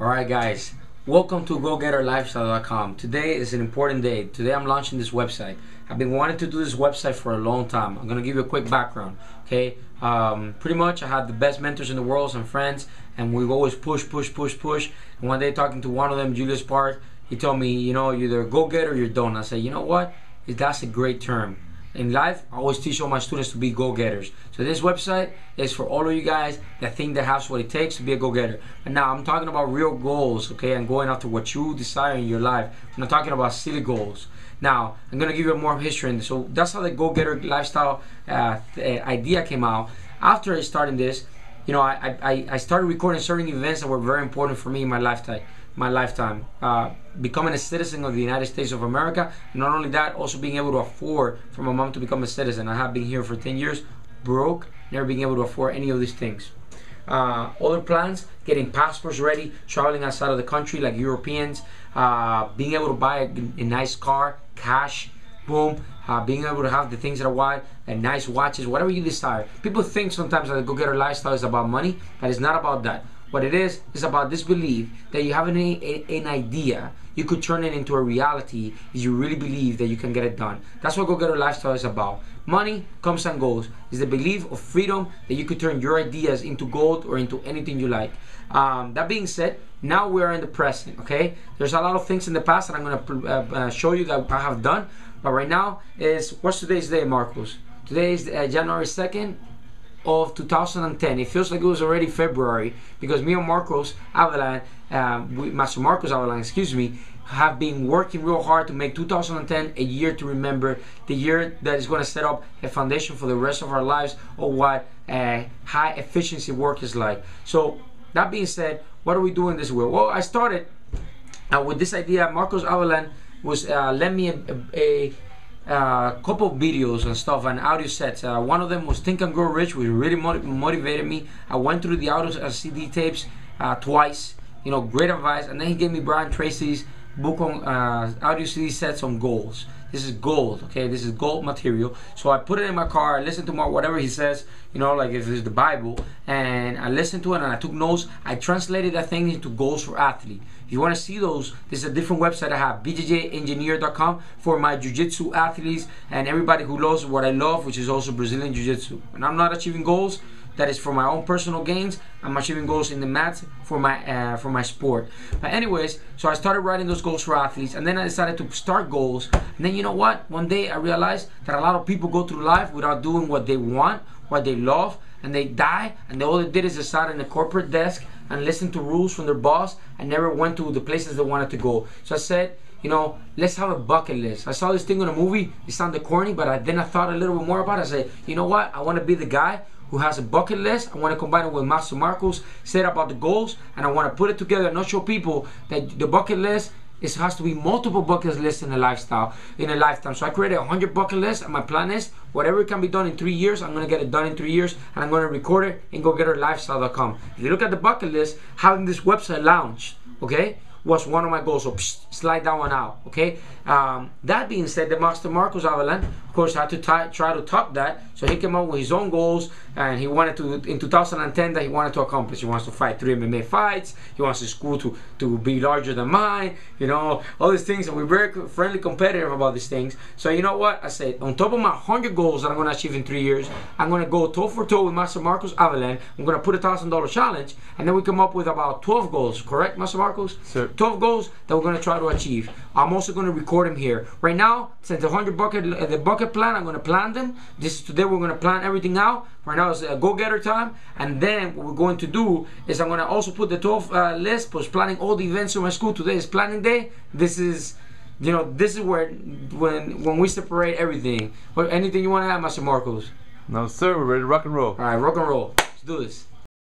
Alright guys, welcome to GoGetterLifestyle.com. Today is an important day. Today I'm launching this website. I've been wanting to do this website for a long time. I'm going to give you a quick background. Okay, pretty much I have the best mentors in the world, some friends, and we've always push. And one day talking to one of them, Julius Park, he told me, you know, you're either a go-getter or you're done. I said, you know what? That's a great term. In life, I always teach all my students to be go-getters. So this website is for all of you guys that think that has what it takes to be a go-getter. And now I'm talking about real goals, okay, and going after what you desire in your life. I'm not talking about silly goals. Now, I'm going to give you more history in this. So that's how the go-getter lifestyle idea came out. After I started this, you know, I started recording certain events that were very important for me in my lifetime. Becoming a citizen of the United States of America. Not only that, also being able to afford for my mom to become a citizen. I have been here for 10 years, broke, never being able to afford any of these things. Other plans, getting passports ready, traveling outside of the country like Europeans, being able to buy a nice car, cash, boom, being able to have the things that I want, and nice watches, whatever you desire. People think sometimes that the go-getter lifestyle is about money, but it's not about that. What it is about this belief that you have an idea, you could turn it into a reality if you really believe that you can get it done. That's what go-getter lifestyle is about. Money comes and goes. It's the belief of freedom that you could turn your ideas into gold or into anything you like. That being said, now we are in the present, okay? There's a lot of things in the past that I'm going to show you that I have done. But right now what's today's day, Marcos? Today is January 2nd. Of 2010. It feels like it was already February because me and Marcos Avalan, Master Marcos Avalan, excuse me, have been working real hard to make 2010 a year to remember, the year that is going to set up a foundation for the rest of our lives of what high efficiency work is like. So that being said, what are we doing this way? Well, I started with this idea. Marcos Avalan was lent me a couple of videos and stuff and audio sets. One of them was Think and Grow Rich, which really motivated me. I went through the audio CD tapes twice, you know, great advice. And then he gave me Brian Tracy's book on audio CD sets on goals. This is gold, okay? This is gold material. So I put it in my car, I listened to whatever he says, you know, like if it's the Bible, and I listened to it and I took notes. I translated that thing into goals for athlete. If you want to see those, this is a different website I have, bjjengineer.com, for my jiu-jitsu athletes and everybody who loves what I love, which is also Brazilian jiu-jitsu. And I'm not achieving goals that is for my own personal gains. I'm achieving goals in the mats for my sport. But anyways, so I started writing those goals for athletes, and then I decided to start goals. And then you know what? One day I realized that a lot of people go through life without doing what they want, what they love, and they die, and all they did is just sat in a corporate desk and listen to rules from their boss and never went to the places they wanted to go. So I said, you know, let's have a bucket list. I saw this thing in a movie. It sounded corny, but then I thought a little bit more about it. I said, you know what? I want to be the guy who has a bucket list. I want to combine it with Master Marcos, said about the goals, and I want to put it together and not show people that the bucket list has to be multiple bucket lists in a lifetime. So I created 100 bucket lists, and my plan is whatever can be done in 3 years, I'm going to get it done in 3 years, and I'm going to record it in GoGetterLifestyle.com. If you look at the bucket list, having this website launched, okay, was one of my goals. So slide that one out, okay? That being said, the Master Marcos Avalan, of course, had to try to top that. So he came up with his own goals, and he wanted to, in 2010, that he wanted to accomplish. He wants to fight 3 MMA fights. He wants his school to be larger than mine. You know, all these things, and we're very friendly competitive about these things. So you know what? I said, on top of my 100 goals that I'm going to achieve in 3 years, I'm going to go toe for toe with Master Marcos Avalan. I'm going to put a $1,000 challenge, and then we come up with about 12 goals. Correct, Master Marcos? Sir. 12 goals that we're going to try to achieve. I'm also going to record them here. Right now, since the 100 bucket plan, I'm going to plan them. Today we're going to plan everything out. Right now it's a go-getter time. And then what we're going to do is I'm going to also put the 12 list, plus planning all the events in my school. Today is planning day. This is, you know, this is where, when we separate everything. Anything you want to add, Master Marcos? No, sir. We're ready to rock and roll. All right, rock and roll. Let's do this.